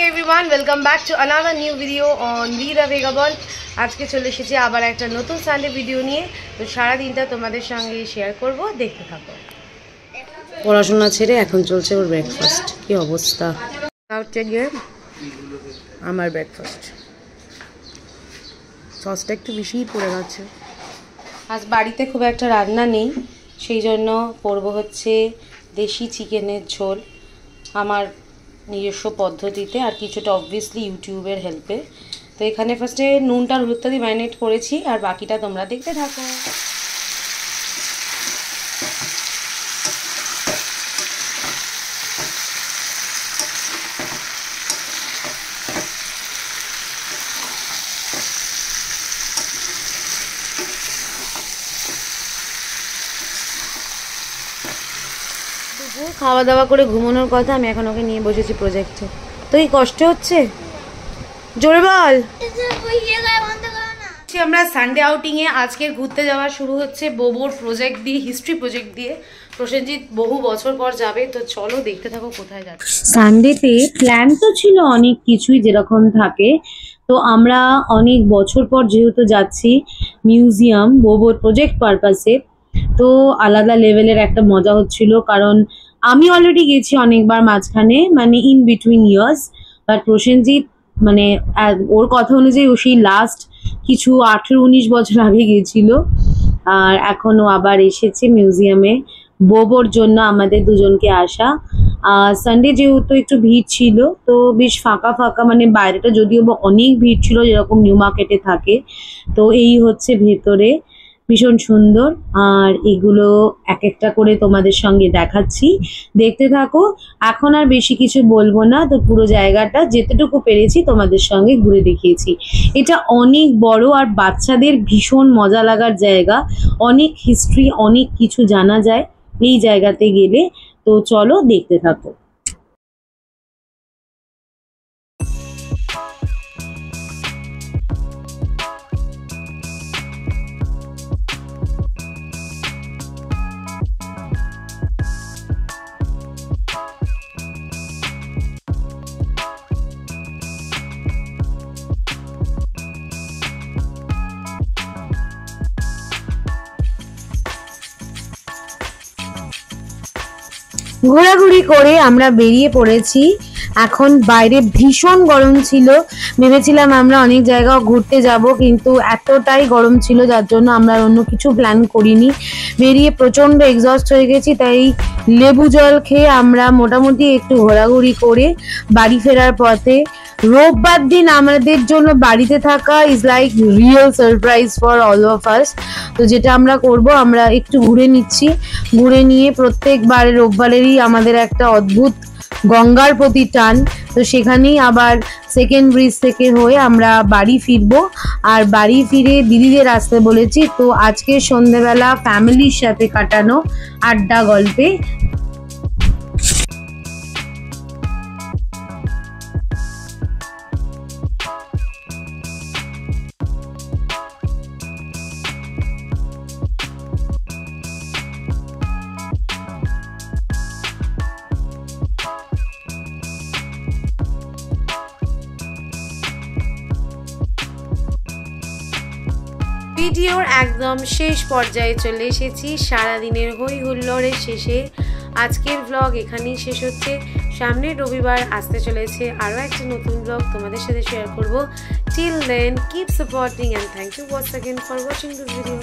everyone, welcome back to another new video on Veera Vegabond. আজকে চলে এসেছি আবার একটা নতুন সানডে ভিডিও নিয়ে। তো সারা দিনটা তোমাদের সঙ্গে শেয়ার করব, দেখতে থাকো। পড়াশোনা ছেড়ে এখন চলছে ওর ব্রেকফাস্ট। কি অবস্থা! আমার ব্রেকফাস্ট সসটা একটু বেশিই পড়ে গেছে। আজ বাড়িতে খুব একটা রান্না নেই, সেই জন্য করব হচ্ছে দেশি চিকেনের ঝোল আমার নিজস্ব পদ্ধতিতে, আর কিছুটা অবভিয়াসলি ইউটিউবের হেল্পে। তো এখানে ফার্স্টে নুনটা হলুদটা দিয়ে ম্যারিনেট করেছি, আর বাকিটা তোমরা দেখতে থাকো। খাওয়া দাওয়া করে ঘুমানোর কথা, আমি এখন ওকে নিয়ে বসেছি প্রজেক্টে। তো এই কষ্ট হচ্ছে, জোরে বল। আমরা সানডে আউটিংয়ে আজকের ঘুরতে যাওয়া শুরু হচ্ছে বোবোর প্রজেক্ট দিয়ে, হিস্ট্রি প্রজেক্ট দিয়ে। প্রসেনজিৎ বহু বছর পর যাবে, তো চলো দেখতে থাকো কোথায় যাবে। সানডেতে প্ল্যান তো ছিল অনেক কিছুই যেরকম থাকে, তো আমরা অনেক বছর পর যেহেতু যাচ্ছি মিউজিয়াম বোবোর প্রজেক্ট পারপাসে, তো আলাদা লেভেলের একটা মজা হচ্ছিল। কারণ আমি অলরেডি গেছি অনেকবার মাঝখানে, মানে in between years, but Prosenjit মানে ওর কথা অনুযায়ী ও সেই লাস্ট কিছু 18-19 বছর আগে গিয়েছিল, আর এখনও আবার এসেছে মিউজিয়ামে বোবোর জন্য আমাদের দুজনকে আসা। সানডে যেহেতু একটু ভিড় ছিল, তো বেশ ফাঁকা ফাঁকা, মানে বাইরেটা যদিও বা অনেক ভিড় ছিল যেরকম নিউ মার্কেটে থাকে। তো এই হচ্ছে ভেতরে, ভীষণ সুন্দর। আর এগুলো এক একটা করে তোমাদের সঙ্গে দেখাচ্ছি, দেখতে থাকো। এখন আর বেশি কিছু বলবো না, তো পুরো জায়গাটা যেতটুকু পেরেছি তোমাদের সঙ্গে ঘুরে দেখিয়েছি। এটা অনেক বড় আর বাচ্চাদের ভীষণ মজা লাগার জায়গা, অনেক হিস্ট্রি, অনেক কিছু জানা যায় এই জায়গাতে গেলে। তো চলো দেখতে থাকো। ঘোরাঘুরি করে আমরা বেরিয়ে পড়েছি। এখন বাইরে ভীষণ গরম ছিল, ভেবেছিলাম আমরা অনেক জায়গা ঘুরতে যাব, কিন্তু এতটাই গরম ছিল যার জন্য আমরা অন্য কিছু প্ল্যান করিনি। বেরিয়ে প্রচণ্ড এক্সস্ট হয়ে গেছি, তাই লেবু জল খেয়ে আমরা মোটামুটি একটু ঘোরাঘুরি করে বাড়ি ফেরার পথে। রোববার দিন আমাদের জন্য বাড়িতে থাকা is like real surprise for all of us. তো যেটা আমরা করব, আমরা একটু ঘুরে নিচ্ছি, ঘুরে নিয়ে প্রত্যেকবার রোববারেরই আমাদের একটা অদ্ভুত গঙ্গার প্রতি টান, তো সেখানেই আবার সেকেন্ড ব্রিজ থেকে হয়ে আমরা বাড়ি ফিরবো। আর বাড়ি ফিরে দিদিদের আসতে বলেছি, তো আজকে সন্ধ্যেবেলা ফ্যামিলির সাথে কাটানো আড্ডা গল্পে। ভিডিওর একদম শেষ পর্যায়ে চলে এসেছি, সারাদিনের হই হুল্লোড়ের শেষে। আজকের ব্লগ এখানেই শেষ হচ্ছে। সামনের রবিবার আসতে চলেছে আরও একটা নতুন ব্লগ তোমাদের সাথে শেয়ার করব। Till then keep supporting and thank you once again for watching this video.